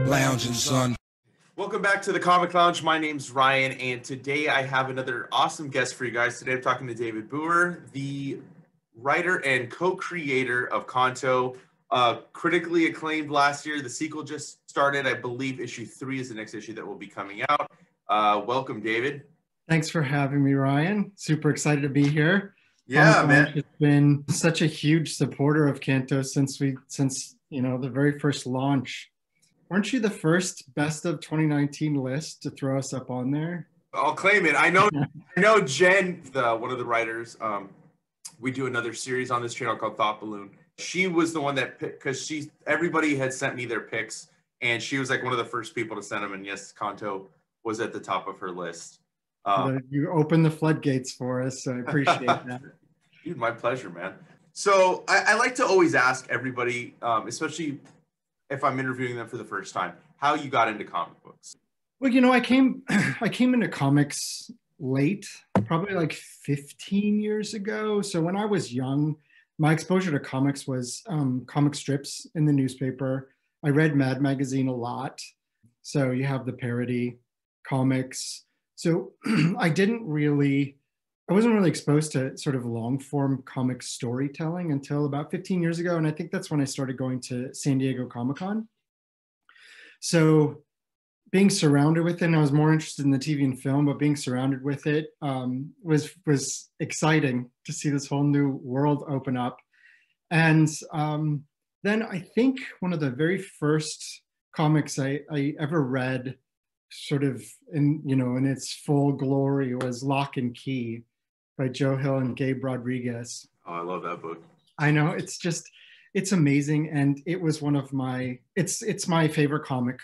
Lounging, son. Welcome back to the Comic Lounge. My name's Ryan, and today I have another awesome guest for you guys. Today I'm talking to David Booher, the writer and co-creator of Kanto. Critically acclaimed last year. The sequel just started. I believe issue 3 is the next issue that will be coming out. Welcome, David. Thanks for having me, Ryan. Super excited to be here. Yeah, Comic man. Lounge has been such a huge supporter of Canto since the very first launch. Weren't you the first best of 2019 list to throw us up on there? I'll claim it. I know Jen, one of the writers. We do another series on this channel called Thought Balloon. She was the one that picked, because everybody had sent me their picks, and she was like one of the first people to send them. And yes, Kanto was at the top of her list. You opened the floodgates for us, so I appreciate that. Dude, my pleasure, man. So I like to always ask everybody, especially if I'm interviewing them for the first time, how you got into comic books. Well, I came into comics late, probably like 15 years ago. So when I was young, my exposure to comics was comic strips in the newspaper. I read Mad Magazine a lot. So you have the parody comics. So I wasn't really exposed to sort of long form comic storytelling until about 15 years ago. And I think that's when I started going to San Diego Comic-Con. So being surrounded with it, and I was more interested in the TV and film, but being surrounded with it was exciting to see this whole new world open up. And then I think one of the very first comics I ever read sort of in its full glory was Lock and Key by Joe Hill and Gabe Rodriguez. Oh, I love that book. I know, it's amazing. And it was it's my favorite comic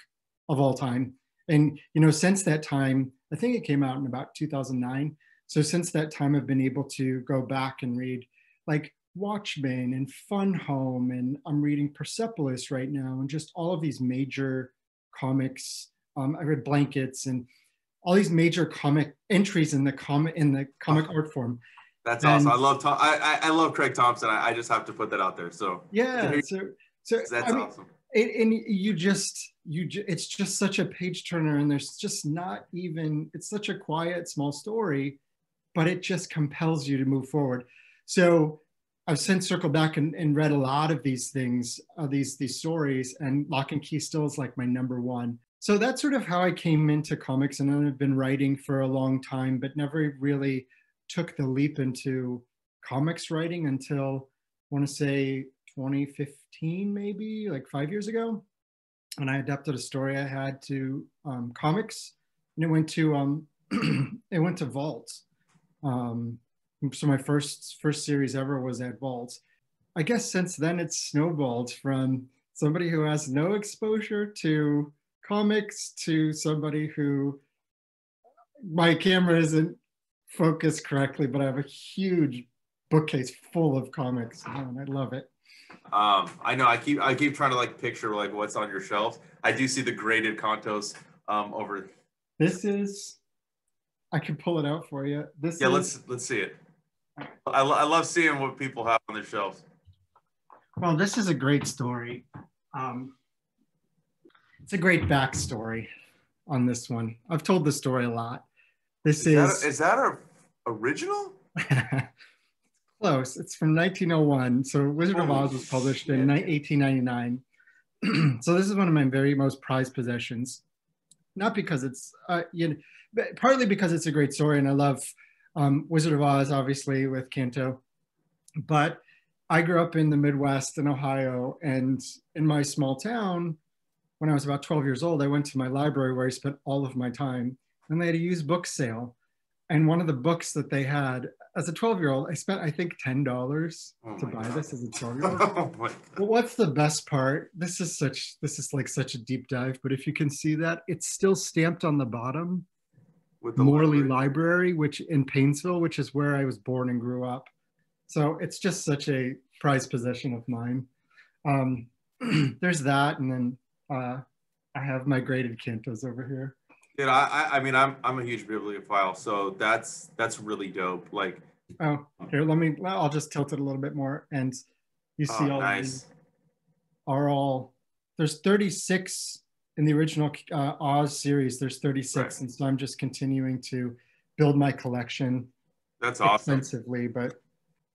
of all time. And, since that time, I think it came out in about 2009. So since that time, I've been able to go back and read like Watchmen and Fun Home, and I'm reading Persepolis right now, and just all of these major comics. I read Blankets and all these major comic entries in the comic art form. That's awesome. I love I love Craig Thompson. I just have to put that out there. So yeah, so that's awesome. It's just such a page turner, and there's just it's such a quiet, small story, but it just compels you to move forward. So I've since circled back and read a lot of these things, these stories, and Lock and Key still is like my number one. So that's sort of how I came into comics, and I've been writing for a long time, but never really took the leap into comics writing until, I want to say 2015, maybe like 5 years ago. And I adapted a story I had to comics, and it went to Vault. So my first series ever was at Vault. I guess since then it's snowballed from somebody who has no exposure to comics to somebody who, my camera isn't focused correctly, but I have a huge bookcase full of comics, and I love it. I know. I keep trying to like picture like what's on your shelves. I do see the graded Kantos over. This is. I can pull it out for you. Let's see it. I love seeing what people have on their shelves. Well, this is a great story. It's a great backstory on this one. I've told the story a lot. Is that a original? Close. It's from 1901. So Wizard of Oz was published in 1899. So this is one of my very most prized possessions. Not because it's, partly because it's a great story, and I love Wizard of Oz, obviously, with Kanto. But I grew up in the Midwest in Ohio, and in my small town, when I was about 12 years old, I went to my library where I spent all of my time, and they had a used book sale. And one of the books that they had, as a 12-year-old, I spent, I think, $10 to buy this as a 12-year-old. But what's the best part? This is like such a deep dive, but if you can see that, it's still stamped on the bottom with the Morley Library, which in Painesville, which is where I was born and grew up. So it's just such a prized possession of mine. There's that, and then I have my graded Kantos over here. Dude, I mean, I'm a huge bibliophile, so that's really dope. Like, oh, here, I'll just tilt it a little bit more, and you see all nice. are all, there's 36 in the original Oz series, there's 36. Right. And so I'm just continuing to build my collection. That's awesome. Extensively, but.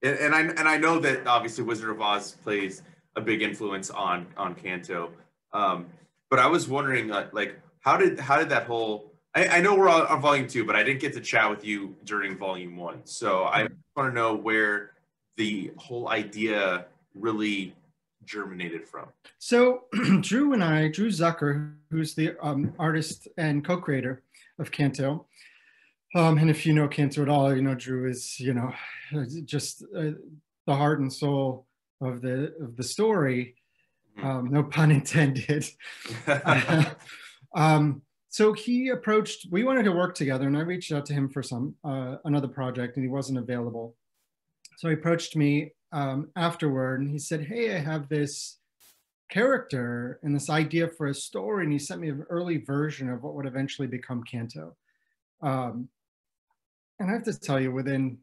And I know that obviously Wizard of Oz plays a big influence on Kanto. But I was wondering, like, how did that whole, I know we're on volume 2, but I didn't get to chat with you during volume 1. So I want to know where the whole idea really germinated from. So Drew Zucker, who's the artist and co-creator of Canto, and if you know Canto at all, you know Drew is, you know, just the heart and soul of the story. No pun intended. So he approached, we wanted to work together, and I reached out to him for another project, and he wasn't available. So he approached me afterward, and he said, hey, I have this character and this idea for a story, and he sent me an early version of what would eventually become Canto. And I have to tell you, within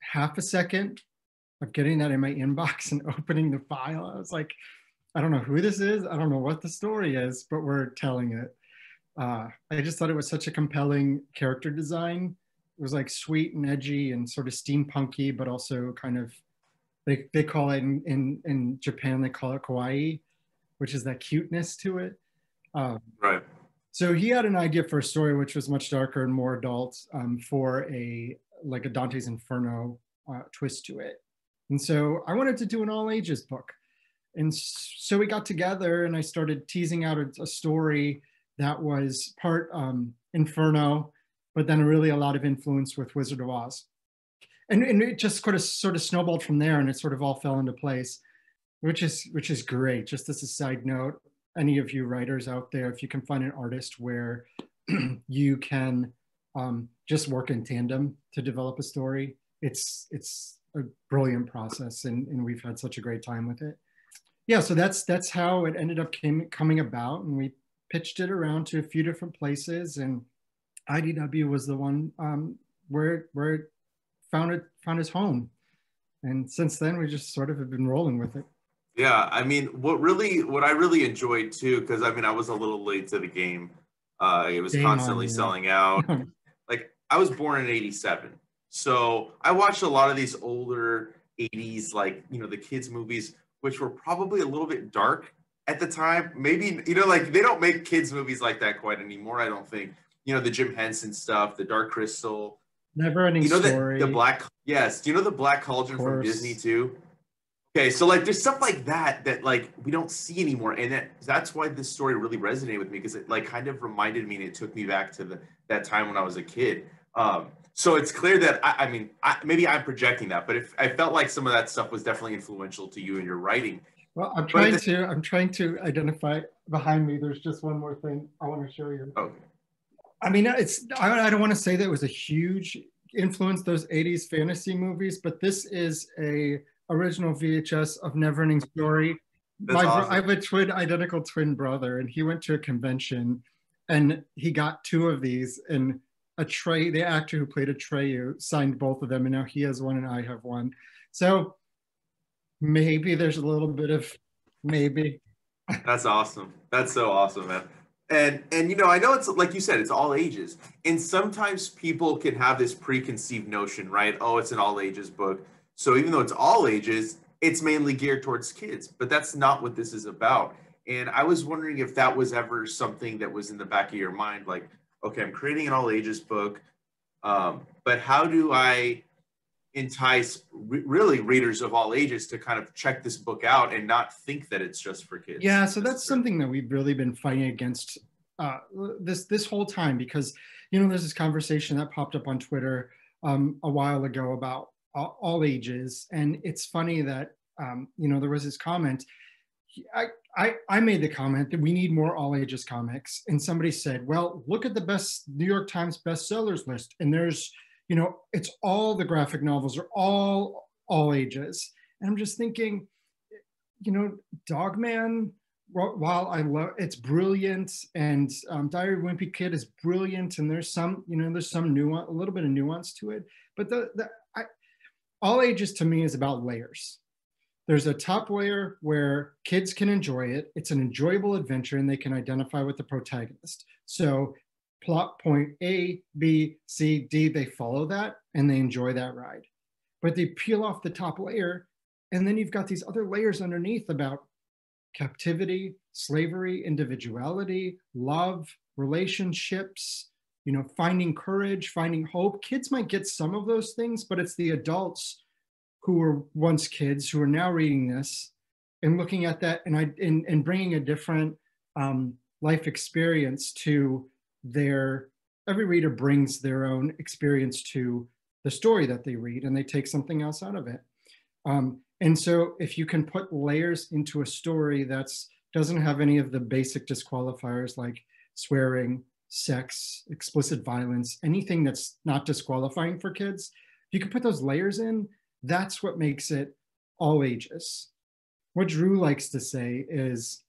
half a second of getting that in my inbox and opening the file, I was like, I don't know who this is. I don't know what the story is, but we're telling it. I just thought it was such a compelling character design. It was like sweet and edgy and sort of steampunky, but also kind of, they call it in Japan, they call it kawaii, which is that cuteness to it. Right. So he had an idea for a story which was much darker and more adult, for like a Dante's Inferno twist to it. And so I wanted to do an all ages book. And so we got together and I started teasing out a story that was part Inferno, but then really a lot of influence with Wizard of Oz. And it just sort of snowballed from there, and it sort of all fell into place, which is great. Just as a side note, any of you writers out there, if you can find an artist where you can just work in tandem to develop a story, it's a brilliant process, and we've had such a great time with it. Yeah, so that's how it ended up coming about, and we pitched it around to a few different places, and IDW was the one where it found its home, and since then we just sort of have been rolling with it. Yeah, I mean, what I really enjoyed too, because I mean, I was a little late to the game. It was constantly selling out. Like, I was born in '87, so I watched a lot of these older '80s, like, you know, the kids movies, which were probably a little bit dark at the time. Maybe, you know, like, they don't make kids movies like that quite anymore, I don't think. You know, the Jim Henson stuff, the Dark Crystal. Never Ending Story. The Black, yes. Do you know the Black Cauldron from Disney too? Okay, so like there's stuff like that like we don't see anymore, and that's why this story really resonated with me, because it like kind of reminded me, and it took me back to that time when I was a kid. So it's clear that I mean maybe I'm projecting that, but I felt like some of that stuff was definitely influential to you in your writing. Well, I'm trying to identify behind me. There's just one more thing I want to show you. Okay. I mean, I don't want to say that it was a huge influence, those 80s fantasy movies, but this is a original VHS of Never Ending Story. Awesome. I have a identical twin brother, and he went to a convention and he got 2 of these, and the actor who played Atreyu signed both of them, and now he has one and I have one. So maybe there's a little bit of maybe. That's awesome. That's so awesome, man. And you know, I know it's like you said, it's all ages. And sometimes people can have this preconceived notion, right? Oh, it's an all ages book. So even though it's all ages, it's mainly geared towards kids. But that's not what this is about. And I was wondering if that was ever something that was in the back of your mind, like, okay, I'm creating an all ages book, but how do I entice really readers of all ages to kind of check this book out and not think that it's just for kids? Yeah, so that's something that we've really been fighting against this whole time, because, you know, there's this conversation that popped up on Twitter a while ago about all ages, and it's funny that you know, there was this comment. I made the comment that we need more all ages comics, and somebody said, well, look at the best New York Times bestsellers list, and there's, you know, it's all the graphic novels are all ages. And I'm just thinking, you know, Dogman, while I love, it's brilliant, and Diary of a Wimpy Kid is brilliant, and there's some, you know, there's some nuance, a little bit of nuance to it, but all ages to me is about layers. there's a top layer where kids can enjoy it. It's an enjoyable adventure and they can identify with the protagonist. So plot point A, B, C, D, they follow that and they enjoy that ride. But they peel off the top layer, and then you've got these other layers underneath about captivity, slavery, individuality, love, relationships, finding courage, finding hope. Kids might get some of those things, but it's the adults who were once kids who are now reading this and looking at that and bringing a different life experience to every reader brings their own experience to the story that they read, and they take something else out of it. And so if you can put layers into a story that doesn't have any of the basic disqualifiers like swearing, sex, explicit violence, anything that's not disqualifying for kids, if you can put those layers in, that's what makes it all ages. What Drew likes to say is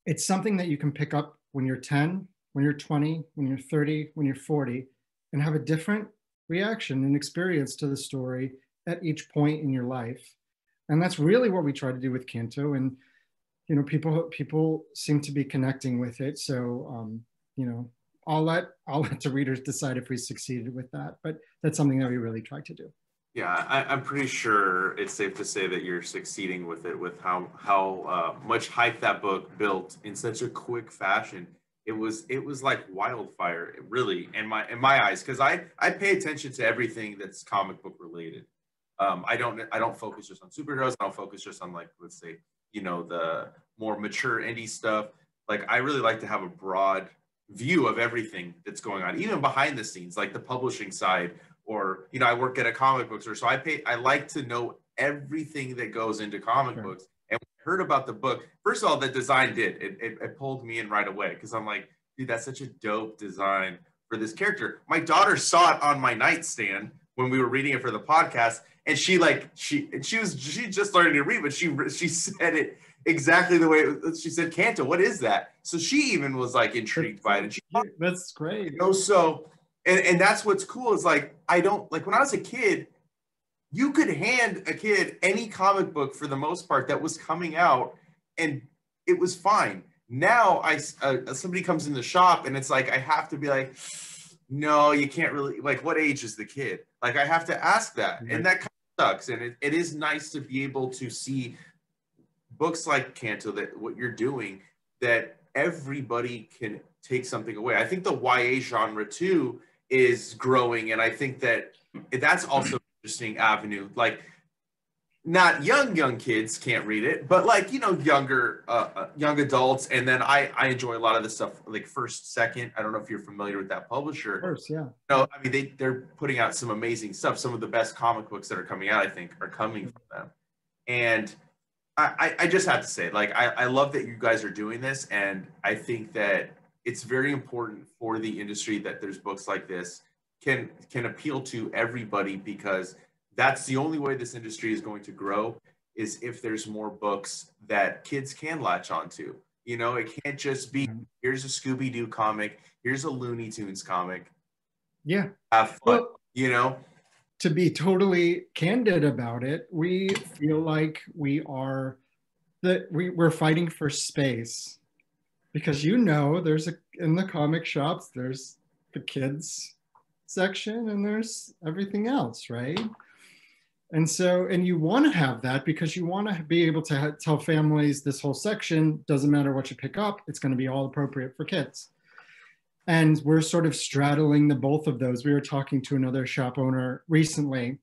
it's something that you can pick up when you're 10, when you're 20, when you're 30, when you're 40, and have a different reaction and experience to the story at each point in your life. And that's really what we try to do with Canto. And, people seem to be connecting with it. So, I'll let the readers decide if we succeeded with that, but that's something that we really try to do. Yeah, I'm pretty sure it's safe to say that you're succeeding with it, with how much hype that book built in such a quick fashion. It was like wildfire, really, in my eyes, because I pay attention to everything that's comic book related. I don't focus just on superheroes. I don't focus just on, like, let's say, the more mature indie stuff. Like, I really like to have a broad view of everything that's going on, even behind the scenes, like the publishing side, or, I work at a comic book store. So I like to know everything that goes into comic books. And when I heard about the book, first of all, the design it pulled me in right away, because I'm like, dude, that's such a dope design for this character. My daughter saw it on my nightstand when we were reading it for the podcast, and she just learning to read, but she said it exactly the way she said, Kanto, what is that? So she even was like intrigued by it. And that's great. So and that's what's cool is, like, I don't, like, when I was a kid, you could hand a kid any comic book for the most part that was coming out, and it was fine. Now somebody comes in the shop and it's like, I have to be like, no, you can't really, like, what age is the kid? Like, I have to ask that. And that kind of sucks. And it is nice to be able to see books like Canto, that what you're doing, that everybody can take something away. I think the YA genre too is growing, and I think that's also an interesting avenue. Like, not young kids can't read it, but, like, younger young adults. And then I enjoy a lot of the stuff like First Second. I don't know if you're familiar with that publisher. Of course, yeah. No, I mean, they're putting out some amazing stuff. Some of the best comic books that are coming out, I think, are coming from them. And I just have to say, like, I love that you guys are doing this, and I think that it's very important for the industry that there's books like this can appeal to everybody, because that's the only way this industry is going to grow, is if there's more books that kids can latch onto. It can't just be, here's a Scooby-Doo comic, here's a Looney Tunes comic. Yeah. Have fun, To be totally candid about it, we feel like we're fighting for space, because in the comic shops there's the kids section and there's everything else, right? And you want to have that, because you want to be able to tell families this whole section doesn't matter what you pick up, it's going to be all appropriate for kids. And we're sort of straddling the both of those. We were talking to another shop owner recently,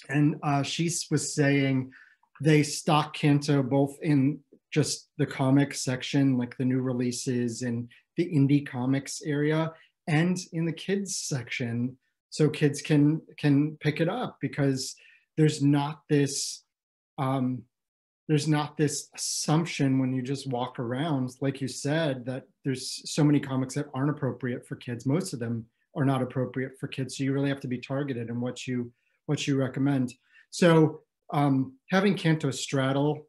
and she was saying they stock Kanto both in just the comic section, like the new releases and the indie comics area, and in the kids section, so kids can pick it up, because there's not this assumption when you just walk around, like you said, that there's so many comics that aren't appropriate for kids. Most of them are not appropriate for kids, so you really have to be targeted in what you recommend. So having Kanto straddle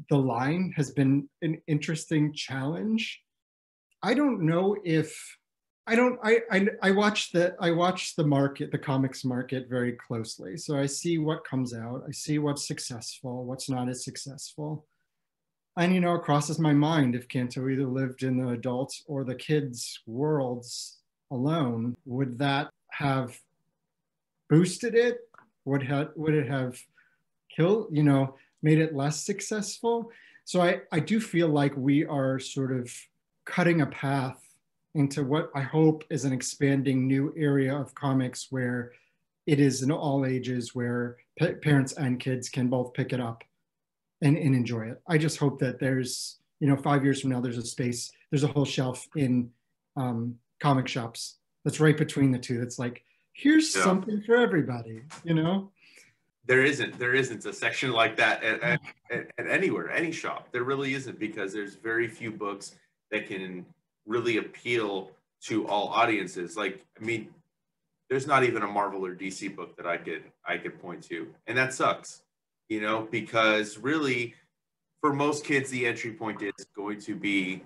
the line has been an interesting challenge. I don't know if I don't. I watch the market, the comics market, very closely. So I see what comes out. I see what's successful, what's not as successful, and it crosses my mind if Kanto either lived in the adults or the kids' worlds alone, would that have boosted it? Would it have killed? Made it less successful? So I do feel like we are sort of cutting a path into what I hope is an expanding new area of comics where it is in all ages, where parents and kids can both pick it up and enjoy it. I just hope that there's, 5 years from now, there's a whole shelf in comic shops that's right between the two. That's like, here's something for everybody, There isn't a section like that at anywhere, any shop. There really isn't, because there's very few books that can really appeal to all audiences. Like, I mean, there's not even a Marvel or DC book that I could point to, and that sucks, because really, for most kids, the entry point is going to be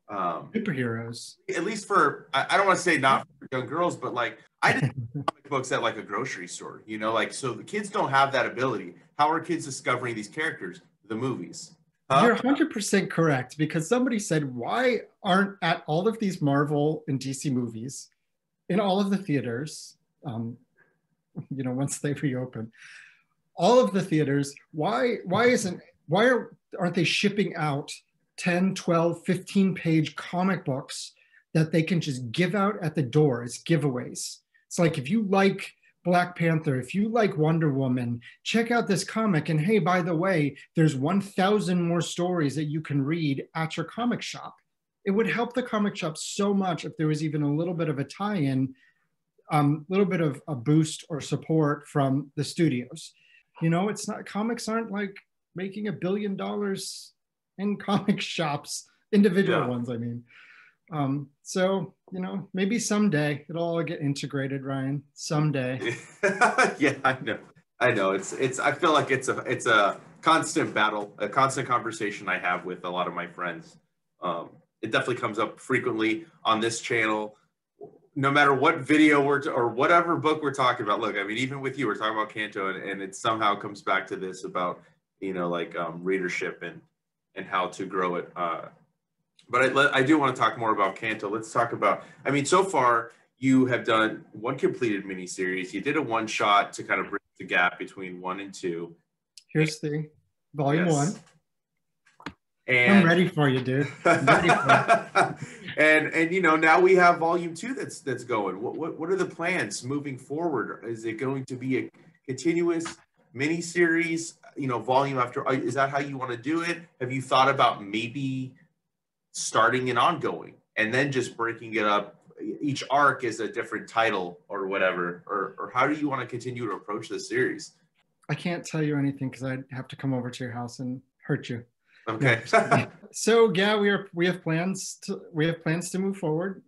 superheroes. At least for, I don't want to say not for young girls, but like, I did comic books at like a grocery store, like, so the kids don't have that ability. How are kids discovering these characters? The movies. You're 100% correct, because somebody said, why aren't at all of these Marvel and DC movies in all of the theaters, once they reopen, all of the theaters, why aren't they shipping out 10, 12, 15-page comic books that they can just give out at the door as giveaways? It's like, if you like Black Panther, if you like Wonder Woman, check out this comic. And hey, by the way, there's 1,000 more stories that you can read at your comic shop. It would help the comic shop so much if there was even a little bit of a tie-in, little bit of a boost or support from the studios. It's not, comics aren't like making $1 billion in comic shops, individual ones, I mean. So, maybe someday it'll all get integrated, Ryan, someday. Yeah, I know. It's, I feel like it's a constant battle, a constant conversation I have with a lot of my friends. It definitely comes up frequently on this channel, no matter what video or whatever book we're talking about. Look, I mean, even with you, we're talking about Kanto, and it somehow comes back to this about, readership and how to grow it. But I do want to talk more about Kanto. Let's talk about, I mean, so far you have done one completed miniseries. You did a one-shot to kind of bridge the gap between 1 and 2. Here's the volume 1. And I'm ready for you, dude. I'm ready for you. and now we have volume 2 that's going. What are the plans moving forward? Is it going to be a continuous miniseries, volume after? Is that how you want to do it? Have you thought about maybe starting an ongoing and then just breaking it up? Each arc is a different title or whatever, or how do you want to continue to approach this series? I can't tell you anything because I'd have to come over to your house and hurt you. Okay. No. So yeah, we have plans to move forward.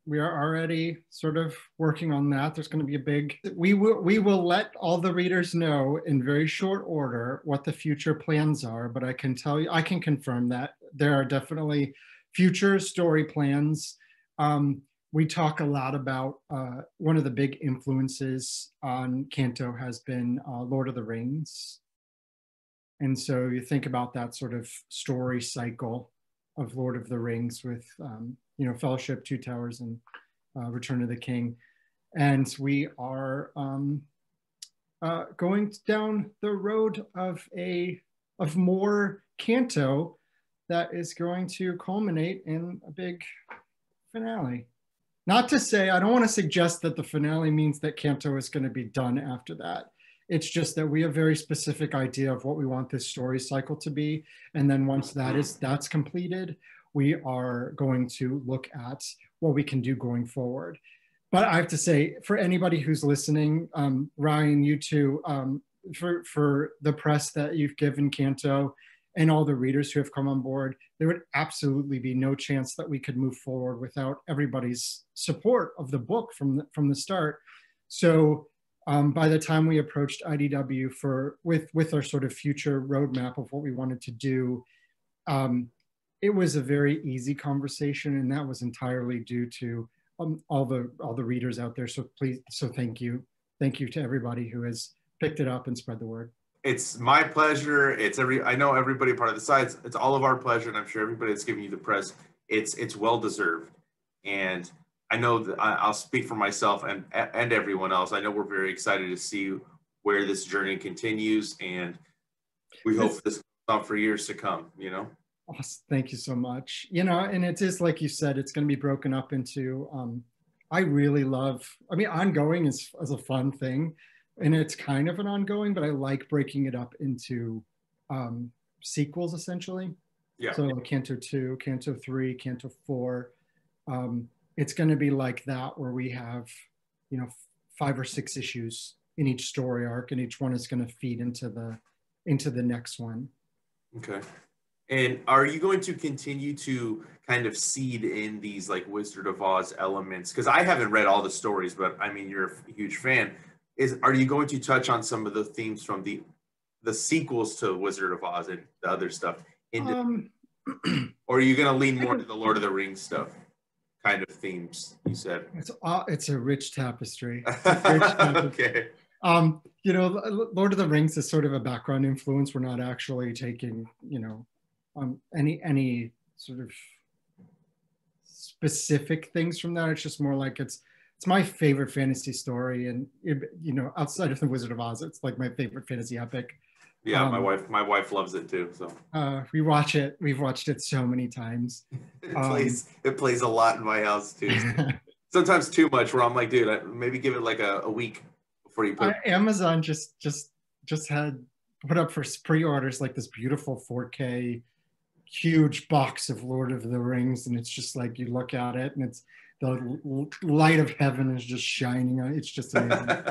We are already sort of working on that. There's going to be we will let all the readers know in very short order what the future plans are, but I can confirm that there are definitely future story plans. We talk a lot about one of the big influences on Kanto has been Lord of the Rings. And so you think about that sort of story cycle of Lord of the Rings with, Fellowship, Two Towers, and Return of the King. And we are going down the road of more Kanto that is going to culminate in a big finale. Not to say, I don't want to suggest that the finale means that Kanto is going to be done after that. It's just that we have a very specific idea of what we want this story cycle to be. And then once that's completed, we are going to look at what we can do going forward. But I have to say, for anybody who's listening, Ryan, you too, for the press that you've given Kanto and all the readers who have come on board, there would absolutely be no chance that we could move forward without everybody's support of the book from the start. So by the time we approached IDW with our sort of future roadmap of what we wanted to do, it was a very easy conversation, and that was entirely due to all the readers out there. So please, so thank you to everybody who has picked it up and spread the word. It's my pleasure. I know everybody part of the sides. It's all of our pleasure, and I'm sure everybody that's giving you the press, it's well deserved. And I know that I'll speak for myself and everyone else. I know we're very excited to see where this journey continues, and we hope this goes on for years to come. Awesome. Thank you so much. And it is like you said, it's going to be broken up into. I really love. I mean, ongoing is a fun thing. And it's kind of an ongoing, but I like breaking it up into sequels, essentially. Yeah. So like Canto 2, Canto 3, Canto 4. It's going to be like that, where we have, 5 or 6 issues in each story arc, and each one is going to feed into the next one. Okay. And are you going to continue to kind of seed in these like Wizard of Oz elements? Because I haven't read all the stories, but I mean, you're a huge fan. Are you going to touch on some of the themes from the sequels to Wizard of Oz and the other stuff? Or are you going to lean more to the Lord of the Rings stuff kind of themes, you said? It's a rich tapestry. Okay. Lord of the Rings is sort of a background influence. We're not actually taking, any sort of specific things from that. It's just more like it's my favorite fantasy story, and outside of the Wizard of Oz, it's like my favorite fantasy epic. Yeah, my wife loves it too. So we watch it. We've watched it so many times. It plays a lot in my house too. Sometimes too much. Where I'm like, dude, maybe give it like a week before you put. Amazon just had put up for pre-orders like this beautiful 4K huge box of Lord of the Rings, and it's just like you look at it and it's the light of heaven is just shining on it. It's just amazing.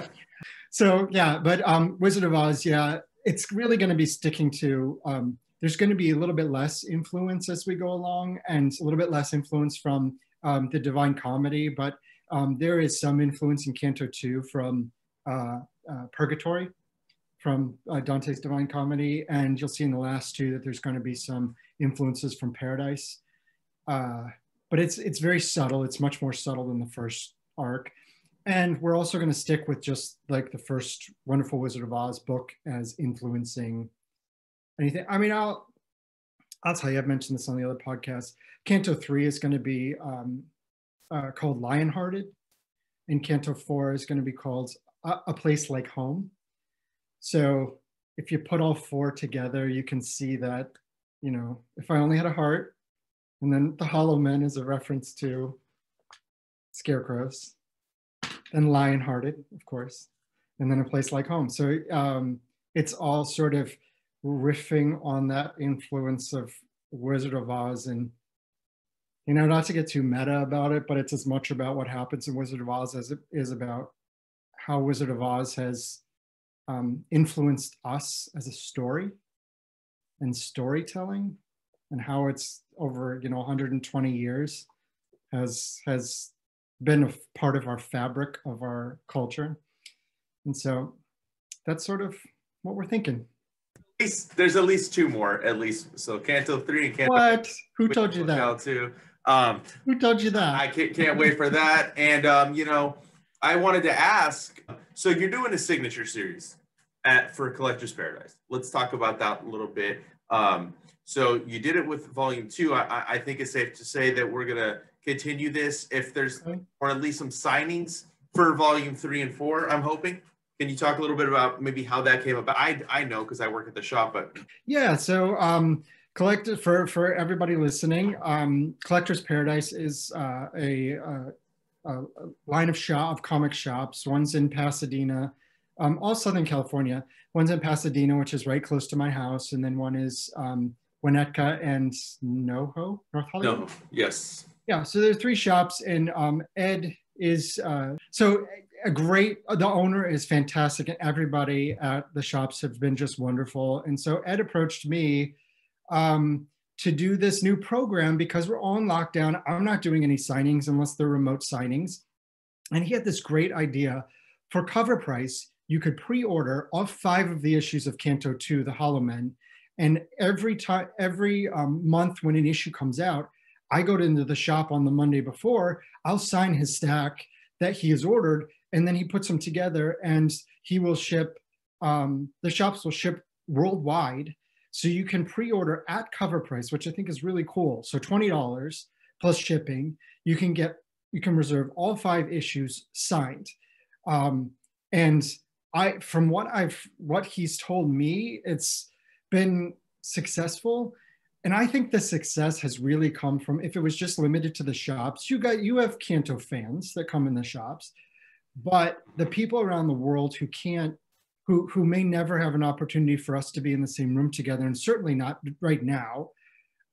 So yeah, but Wizard of Oz, yeah, it's really going to be sticking to there's going to be a little bit less influence as we go along, and a little bit less influence from the Divine Comedy, but there is some influence in Canto 2 from Purgatory, from Dante's Divine Comedy, and you'll see in the last 2 that there's going to be some influences from Paradise. But it's very subtle. It's much more subtle than the first arc. And we're also going to stick with just like the first Wonderful Wizard of Oz book as influencing anything. I mean, I'll tell you, I've mentioned this on the other podcast. Canto 3 is going to be called Lionhearted, and Canto 4 is going to be called A Place Like Home. So if you put all 4 together, you can see that, if I only had a heart, and then the Hollow Men is a reference to scarecrows, then Lionhearted, of course, and then A Place Like Home. So it's all sort of riffing on that influence of Wizard of Oz, and not to get too meta about it, but it's as much about what happens in Wizard of Oz as it is about how Wizard of Oz has influenced us as a story and storytelling, and how it's over 120 years has been a part of our fabric of our culture. And so that's sort of what we're thinking. There's at least 2 more, at least. So Canto 3 and Canto. What? Who told you that? Too. Who told you that? I can't wait for that. And I wanted to ask. So you're doing a signature series for Collector's Paradise. Let's talk about that a little bit. So you did it with Volume 2. I think it's safe to say that we're gonna continue this if there's, or at least some signings for Volume 3 and 4. I'm hoping. Can you talk a little bit about maybe how that came about? I know because I work at the shop, but yeah. So for everybody listening, Collector's Paradise is a line of comic shops. One's in Pasadena, all Southern California. One's in Pasadena, which is right close to my house, and then one is Winnetka and NoHo, North Hollywood. No, yes. Yeah, so there are 3 shops, and Ed is the owner is fantastic, and everybody at the shops have been just wonderful. And so Ed approached me to do this new program because we're all in lockdown. I'm not doing any signings unless they're remote signings. And he had this great idea. For cover price, you could pre-order all 5 of the issues of Canto 2, The Hollow Men. And every month when an issue comes out, I go into the shop on the Monday before, I'll sign his stack that he has ordered, and then he puts them together, and he will ship, the shops will ship worldwide. So you can pre-order at cover price, which I think is really cool. So $20 plus shipping, you can reserve all 5 issues signed. And from what he's told me, it's been successful. And I think the success has really come from, if it was just limited to the shops, you have Kanto fans that come in the shops, but the people around the world who may never have an opportunity for us to be in the same room together, and certainly not right now,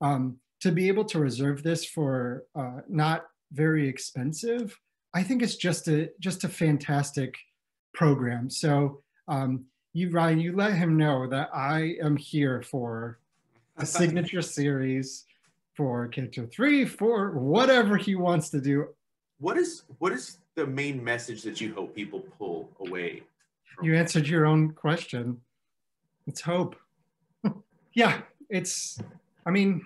to be able to reserve this for not very expensive, I think it's just a fantastic program. So Ryan, you let him know that I am here for a signature series for Canto 3, 4, whatever he wants to do. What is the main message that you hope people pull away from? You answered your own question. It's hope. Yeah, I mean,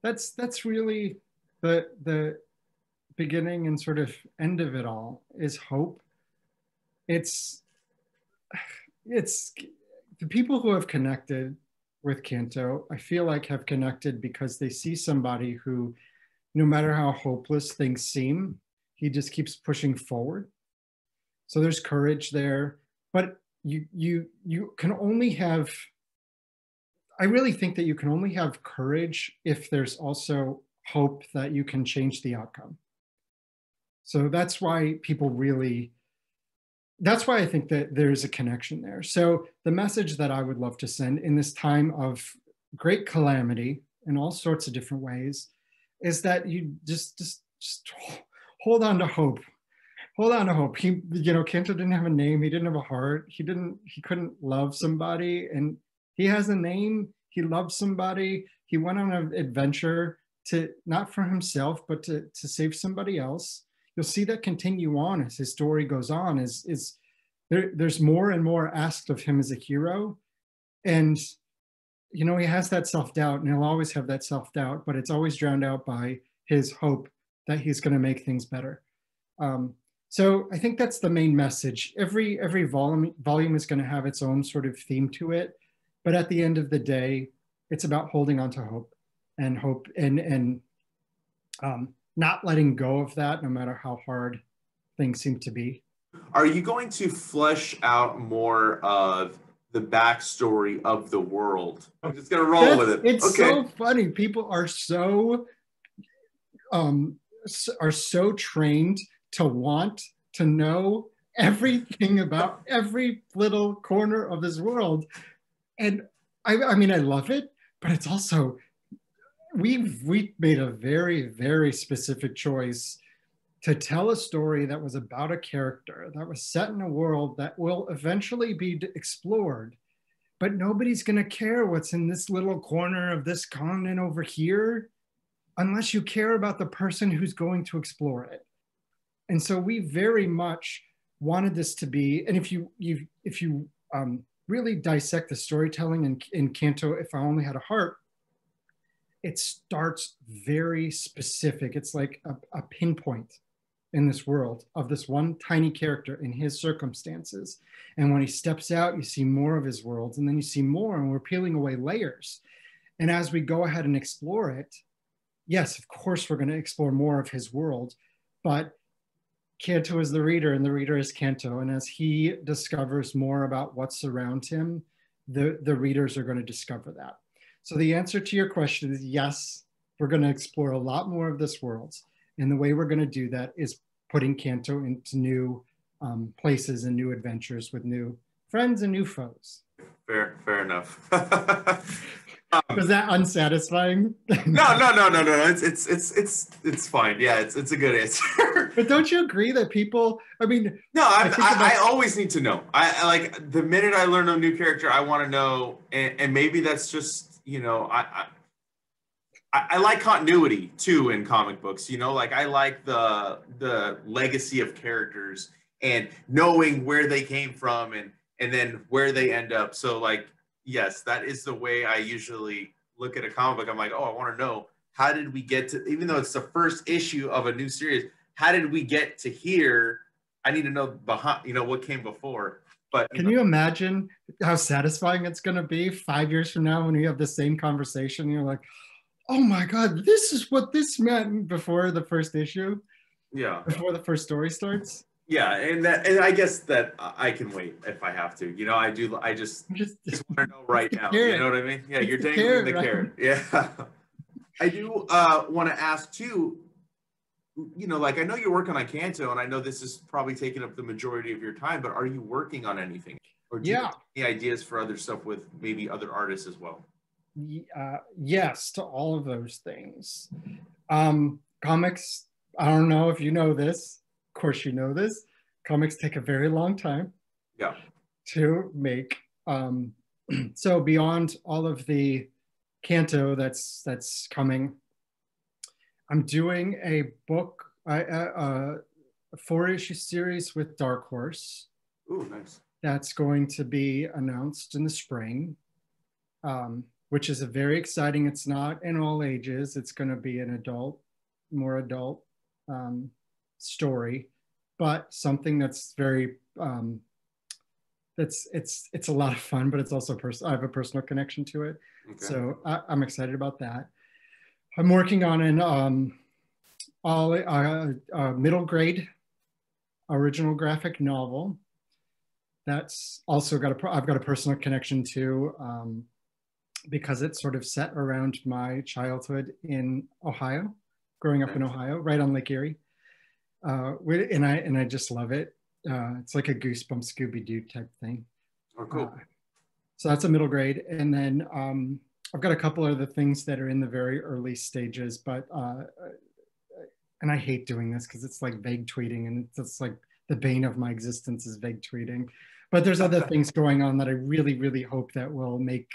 that's really the beginning and sort of end of it all is hope. It's the people who have connected with Kanto, I feel like have connected because they see somebody who, no matter how hopeless things seem, he just keeps pushing forward. So there's courage there, but you can only have, I really think that you can only have courage if there's also hope that you can change the outcome. So that's why that's why I think that there's a connection there. So the message that I would love to send in this time of great calamity in all sorts of different ways is that you just hold on to hope. Hold on to hope. Kanto didn't have a name. He didn't have a heart. He couldn't love somebody, and he has a name. He loved somebody. He went on an adventure not for himself, but to save somebody else. You'll see that continue on as his story goes on. There's more and more asked of him as a hero, and he has that self-doubt, and he'll always have that self-doubt, but it's always drowned out by his hope that he's going to make things better. So I think that's the main message. Every volume is going to have its own sort of theme to it, but at the end of the day, it's about holding on to hope and not letting go of that, no matter how hard things seem to be. Are you going to flesh out more of the backstory of the world? I'm just going to roll with it. It's so funny. People are so trained to want to know everything about every little corner of this world. And I mean, I love it, but it's also, we made a very, very specific choice to tell a story that was about a character that was set in a world that will eventually be explored, but nobody's going to care what's in this little corner of this continent over here unless you care about the person who's going to explore it. And so we very much wanted this to be, and if you really dissect the storytelling in Canto, If I Only Had a Heart, it starts very specific. It's like a pinpoint in this world of this one tiny character in his circumstances. And when he steps out, you see more of his world, and then you see more, and we're peeling away layers. And as we go ahead and explore it, yes, of course, we're going to explore more of his world, but Kanto is the reader, and the reader is Kanto. And as he discovers more about what's around him, the readers are going to discover that. So the answer to your question is yes, we're going to explore a lot more of this world. And the way we're going to do that is putting Kanto into new places and new adventures with new friends and new foes. Fair enough. Was that unsatisfying? No. It's fine. Yeah, it's a good answer. But don't you agree that people? I mean, no. I always need to know. I like the minute I learn a new character, I want to know, and maybe that's just I like continuity too in comic books. Like I like the legacy of characters and knowing where they came from and then where they end up. So like, yes, that is the way I usually look at a comic book. I'm like, oh, I want to know how did we get to, even though it's the first issue of a new series, how did we get to here? I need to know behind, you know, what came before. But can you imagine how satisfying it's going to be 5 years from now when we have the same conversation? You're like, oh my God, this is what this meant before the first issue. Yeah. Before the first story starts. Yeah, and I guess that I can wait if I have to. You know, I do. I just want to know right now. Carrot. You know what I mean? Yeah, It's you're the dangling carrot, the right? carrot. Yeah. I do want to ask too. You know, like I know you're working on Canto, and I know this is probably taking up the majority of your time. But are you working on anything, or do you have any ideas for other stuff with maybe other artists as well? Yes, to all of those things. Comics. I don't know if you know this. Of course, you know this. Comics take a very long time. Yeah. To make. So beyond all of the Kanto that's coming, I'm doing a book, a 4-issue series with Dark Horse. Ooh, nice. That's going to be announced in the spring, which is a very exciting. It's not in all ages. It's going to be an more adult story, but something that's very it's a lot of fun, but it's also I have a personal connection to it. Okay. So I'm excited about that. I'm working on an middle grade original graphic novel. That's also I've got a personal connection to because it's sort of set around my childhood in Ohio, growing up in Ohio, right on Lake Erie. And I just love it. It's like a Goosebumps Scooby-Doo type thing. Oh, cool. So that's a middle grade. And then I've got a couple other things that are in the very early stages, but, and I hate doing this because it's like vague tweeting, and it's like the bane of my existence is vague tweeting. But there's other things going on that I really, really hope that will make,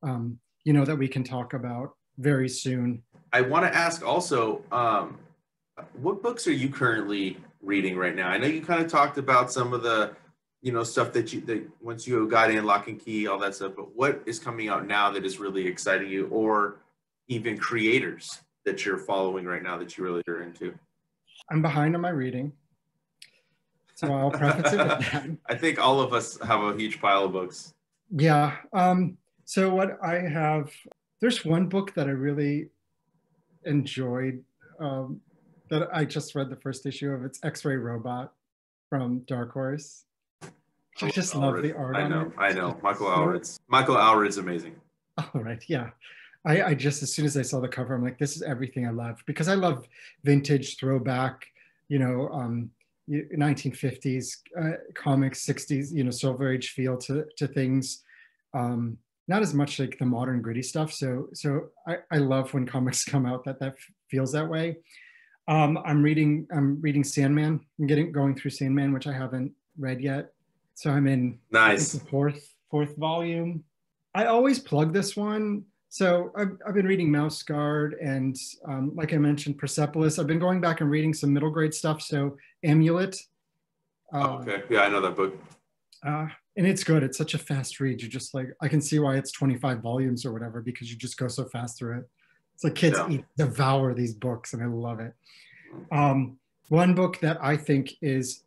you know, that we can talk about very soon. I want to ask also, what books are you currently reading right now? I know you kind of talked about some of the, you know, stuff that once you got in, Lock and Key, all that stuff, but what is coming out now that is really exciting you, or even creators that you're following right now that you really are into? I'm behind on my reading, so I'll preface it with that. I think all of us have a huge pile of books. Yeah. So what I have, there's one book that I really enjoyed that I just read the first issue of. It's X-Ray Robot from Dark Horse. I just love the art on it. I know. Michael Allred's amazing. Oh, right. Yeah. I just, as soon as I saw the cover, I'm like, this is everything I love, because I love vintage throwback, you know, 1950s comics, 60s, you know, Silver Age feel to things. Not as much like the modern gritty stuff. So I love when comics come out that feels that way. I'm reading Sandman. I'm going through Sandman, which I haven't read yet. So I'm in the fourth volume. I always plug this one. So I've been reading Mouse Guard and like I mentioned, Persepolis. I've been going back and reading some middle grade stuff. So Amulet. Okay. Yeah, I know that book. And it's good. It's such a fast read. You just like, I can see why it's 25 volumes or whatever, because you just go so fast through it. It's like kids devour these books, and I love it. One book that I think it's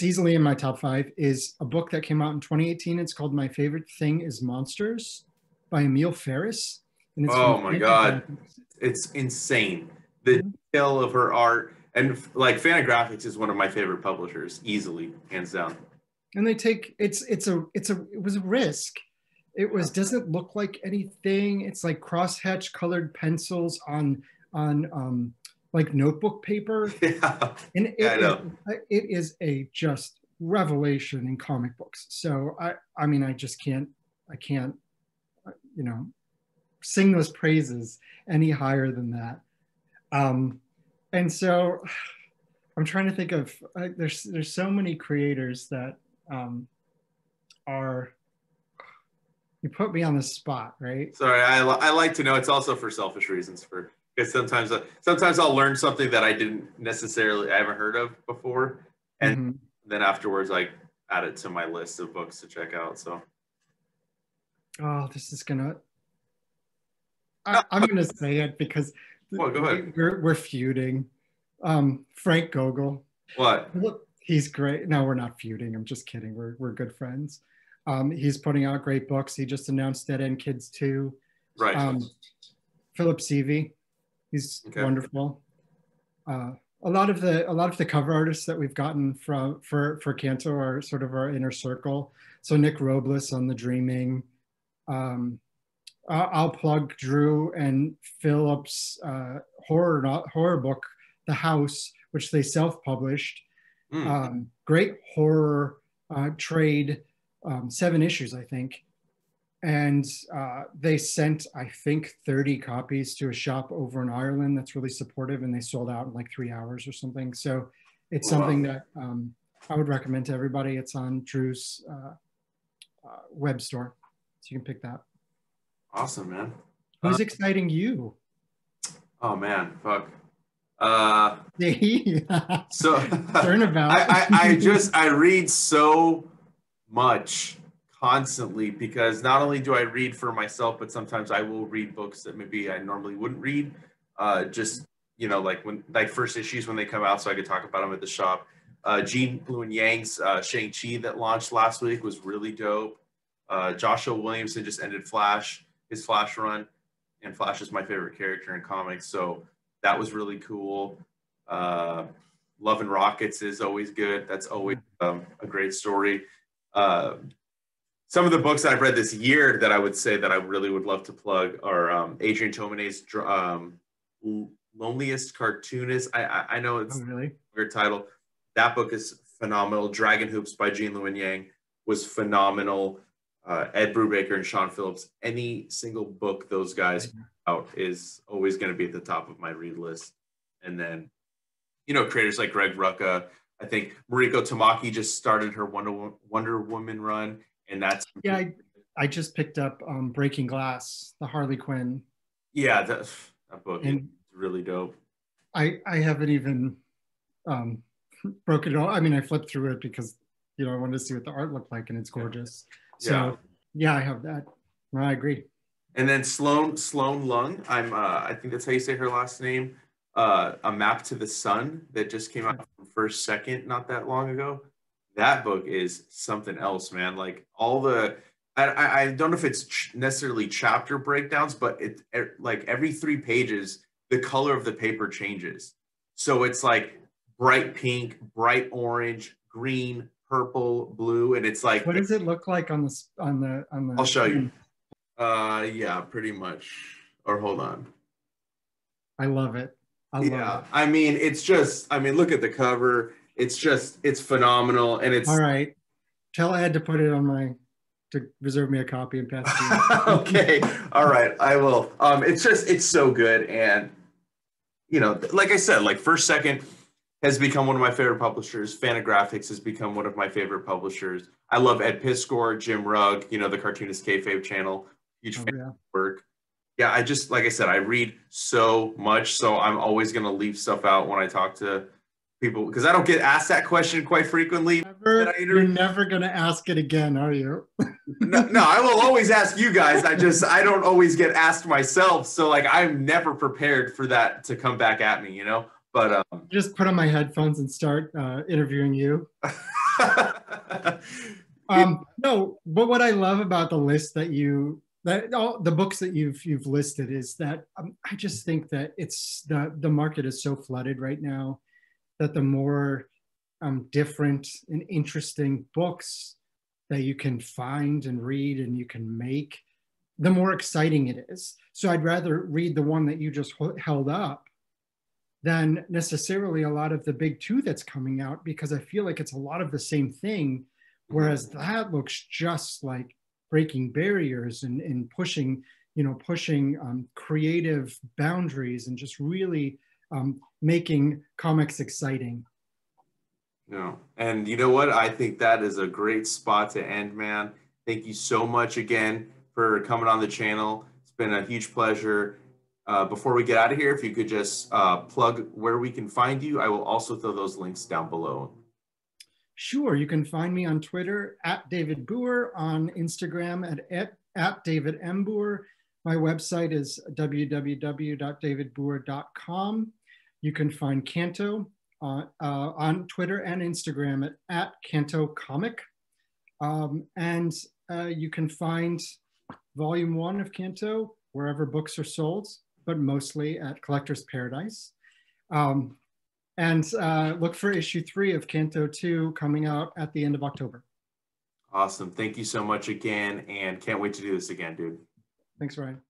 easily in my top 5 is a book that came out in 2018. It's called My Favorite Thing is Monsters by Emil Ferris. And it's my God. It's insane. The detail of her art, and like Fantagraphics is one of my favorite publishers, easily, hands down. And they take, it was a risk. It doesn't look like anything. It's like crosshatch colored pencils on like notebook paper. Yeah. And it is a just revelation in comic books. So I mean, I can't, you know, sing those praises any higher than that. And so I'm trying to think of, there's so many creators that you put me on the spot, right? Sorry, I like to know. It's also for selfish reasons, because sometimes I'll learn something that I haven't heard of before, and then afterwards I add it to my list of books to check out. So, oh, this is gonna. I'm gonna say it because Well, go ahead. We're feuding. Frank Gogol. What? Look, he's great. No, we're not feuding. I'm just kidding. We're good friends. He's putting out great books. He just announced Dead End Kids 2. Right. Philip Sevey, he's wonderful. A lot of the cover artists that we've gotten for Canto are sort of our inner circle. So Nick Robles on The Dreaming. I'll plug Drew and Philip's horror book, The House, which they self-published. Great horror trade, 7 issues, I think. And they sent, I think, 30 copies to a shop over in Ireland that's really supportive, and they sold out in like 3 hours or something. So it's something that I would recommend to everybody. It's on Drew's web store, so you can pick that. Awesome, man. Who's exciting you? Oh man, fuck. So turnabout. I read so much constantly, because not only do I read for myself, but sometimes I will read books that maybe I normally wouldn't read. Just, you know, like first issues when they come out, so I could talk about them at the shop. Gene Luen Yang's Shang-Chi that launched last week was really dope. Joshua Williamson just ended his Flash run, and Flash is my favorite character in comics, so that was really cool. Love and Rockets is always good. That's always a great story. Some of the books that I've read this year that I would say that I really would love to plug are Adrian Tomane's Loneliest Cartoonist. I know it's a weird title. That book is phenomenal. Dragon Hoops by Gene Luen Yang was phenomenal. Ed Brubaker and Sean Phillips, any single book those guys put out is always going to be at the top of my read list. And then, you know, creators like Greg Rucka. I think Mariko Tamaki just started her Wonder Woman run, and that's I just picked up Breaking Glass, the Harley Quinn. Yeah, that book is really dope. I haven't even broken it all. I mean, I flipped through it because, you know, I wanted to see what the art looked like, and it's gorgeous. So yeah, I have that. I agree. And then Sloan Lung, I think that's how you say her last name. A Map to the Sun that just came out from First Second not that long ago. That book is something else, man. Like all the, I don't know if it's necessarily chapter breakdowns, but it like every 3 pages, the color of the paper changes. So it's like bright pink, bright orange, green, purple, blue, and it's like, what does it look like on the I'll show you. Yeah, pretty much. Or hold on. I love it. I love it. I mean, it's just, I mean, look at the cover. It's phenomenal, and it's all right. Tell Ed to put it on to reserve me a copy and pass it to you. Okay, all right, I will. It's so good, and you know, like I said, like First Second has become one of my favorite publishers. Fantagraphics has become one of my favorite publishers. I love Ed Piskor, Jim Rugg, you know, the Cartoonist Kayfabe channel. Huge fan of work. Yeah, I just, like I said, I read so much, so I'm always going to leave stuff out when I talk to people, because I don't get asked that question quite frequently. You're never going to ask it again, are you? No, I will always ask you guys. I don't always get asked myself, so like I'm never prepared for that to come back at me, you know? But just put on my headphones and start interviewing you. No, but what I love about the list that all the books that you've listed is that I just think that it's the market is so flooded right now that the more different and interesting books that you can find and read and you can make, the more exciting it is. So I'd rather read the one that you just held up than necessarily a lot of the big 2 that's coming out, because I feel like it's a lot of the same thing, whereas that looks just like breaking barriers and pushing creative boundaries and just really making comics exciting. No, and you know what? I think that is a great spot to end, man. Thank you so much again for coming on the channel. It's been a huge pleasure. Before we get out of here, if you could just plug where we can find you, I will also throw those links down below. Sure, you can find me on Twitter at David Booher, on Instagram at David M. Booher. My website is www.davidbooher.com. You can find Kanto on Twitter and Instagram at Canto Comic. And you can find Volume 1 of Kanto wherever books are sold, but mostly at Collector's Paradise. And look for issue 3 of Canto 2 coming out at the end of October. Awesome. Thank you so much again, and can't wait to do this again, dude. Thanks, Ryan.